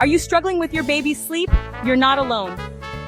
Are you struggling with your baby's sleep? You're not alone.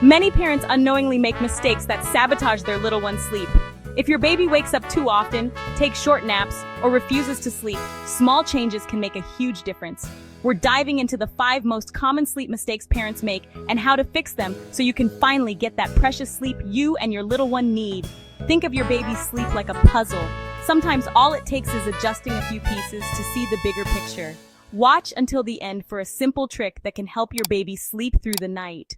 Many parents unknowingly make mistakes that sabotage their little one's sleep. If your baby wakes up too often, takes short naps, or refuses to sleep, small changes can make a huge difference. We're diving into the 5 most common sleep mistakes parents make and how to fix them so you can finally get that precious sleep you and your little one need. Think of your baby's sleep like a puzzle. Sometimes all it takes is adjusting a few pieces to see the bigger picture. Watch until the end for a simple trick that can help your baby sleep through the night.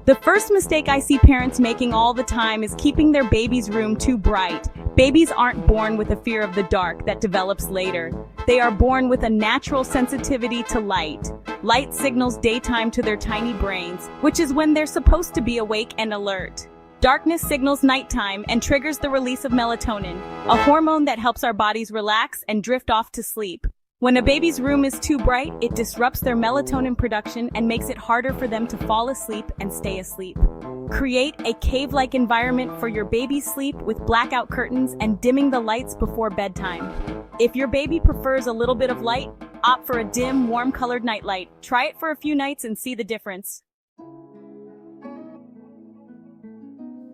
The first mistake I see parents making all the time is keeping their baby's room too bright. Babies aren't born with a fear of the dark that develops later. They are born with a natural sensitivity to light. Light signals daytime to their tiny brains, which is when they're supposed to be awake and alert. Darkness signals nighttime and triggers the release of melatonin, a hormone that helps our bodies relax and drift off to sleep. When a baby's room is too bright, it disrupts their melatonin production and makes it harder for them to fall asleep and stay asleep. Create a cave-like environment for your baby's sleep with blackout curtains and dimming the lights before bedtime. If your baby prefers a little bit of light, opt for a dim, warm-colored nightlight. Try it for a few nights and see the difference.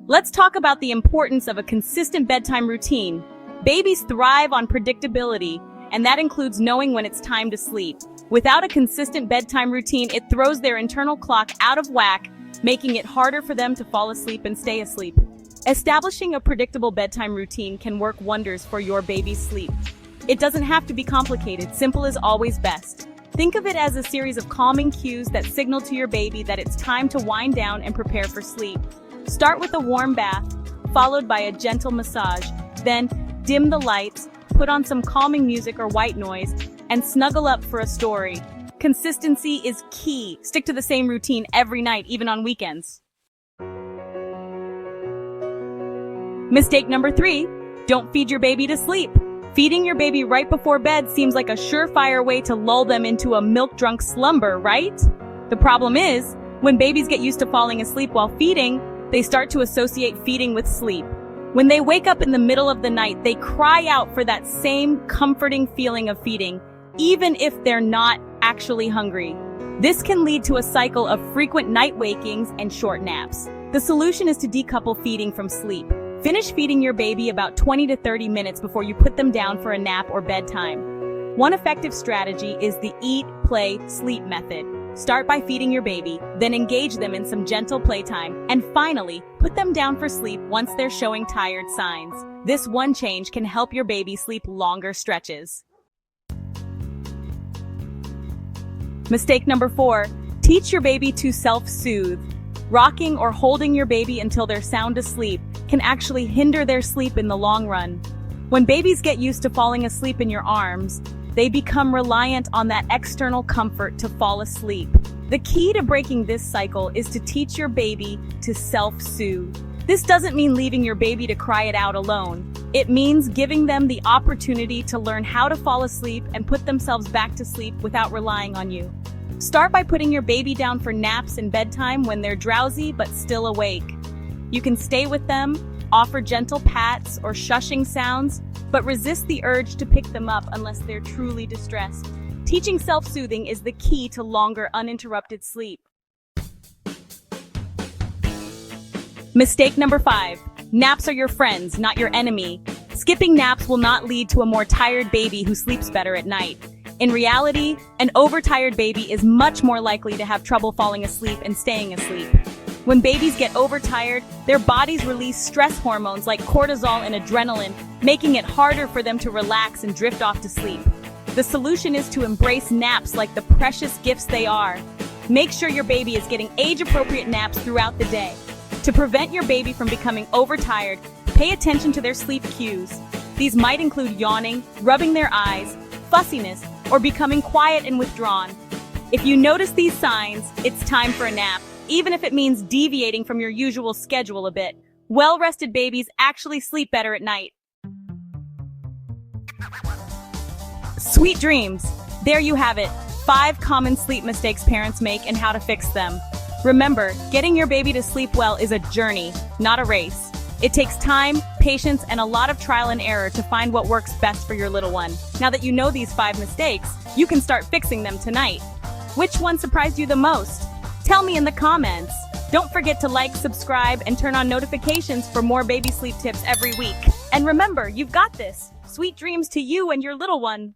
Let's talk about the importance of a consistent bedtime routine. Babies thrive on predictability, and that includes knowing when it's time to sleep. Without a consistent bedtime routine, it throws their internal clock out of whack, making it harder for them to fall asleep and stay asleep. Establishing a predictable bedtime routine can work wonders for your baby's sleep. It doesn't have to be complicated. Simple is always best. Think of it as a series of calming cues that signal to your baby that it's time to wind down and prepare for sleep. Start with a warm bath, followed by a gentle massage. Then, dim the lights, put on some calming music or white noise, and snuggle up for a story. Consistency is key. Stick to the same routine every night, even on weekends. Mistake number 3, don't feed your baby to sleep. Feeding your baby right before bed seems like a surefire way to lull them into a milk-drunk slumber, right? The problem is, when babies get used to falling asleep while feeding, they start to associate feeding with sleep. When they wake up in the middle of the night, they cry out for that same comforting feeling of feeding, even if they're not actually hungry. This can lead to a cycle of frequent night wakings and short naps. The solution is to decouple feeding from sleep. Finish feeding your baby about 20 to 30 minutes before you put them down for a nap or bedtime. One effective strategy is the eat, play, sleep method. Start by feeding your baby, then engage them in some gentle playtime, and finally, put them down for sleep once they're showing tired signs. This one change can help your baby sleep longer stretches. Mistake number 4, teach your baby to self-soothe. Rocking or holding your baby until they're sound asleep can actually hinder their sleep in the long run. When babies get used to falling asleep in your arms, they become reliant on that external comfort to fall asleep. The key to breaking this cycle is to teach your baby to self-soothe. This doesn't mean leaving your baby to cry it out alone. It means giving them the opportunity to learn how to fall asleep and put themselves back to sleep without relying on you. Start by putting your baby down for naps and bedtime when they're drowsy but still awake. You can stay with them, offer gentle pats or shushing sounds, but resist the urge to pick them up unless they're truly distressed. Teaching self-soothing is the key to longer, uninterrupted sleep. Mistake number 5. Naps are your friends, not your enemy. Skipping naps will not lead to a more tired baby who sleeps better at night. In reality, an overtired baby is much more likely to have trouble falling asleep and staying asleep. When babies get overtired, their bodies release stress hormones like cortisol and adrenaline, making it harder for them to relax and drift off to sleep. The solution is to embrace naps like the precious gifts they are. Make sure your baby is getting age-appropriate naps throughout the day. To prevent your baby from becoming overtired, pay attention to their sleep cues. These might include yawning, rubbing their eyes, fussiness, or becoming quiet and withdrawn. If you notice these signs, it's time for a nap, even if it means deviating from your usual schedule a bit. Well-rested babies actually sleep better at night. Sweet dreams! There you have it, 5 common sleep mistakes parents make and how to fix them. Remember, getting your baby to sleep well is a journey, not a race. It takes time, patience, and a lot of trial and error to find what works best for your little one. Now that you know these 5 mistakes, you can start fixing them tonight. Which one surprised you the most? Tell me in the comments. Don't forget to like, subscribe, and turn on notifications for more baby sleep tips every week. And remember, you've got this. Sweet dreams to you and your little one.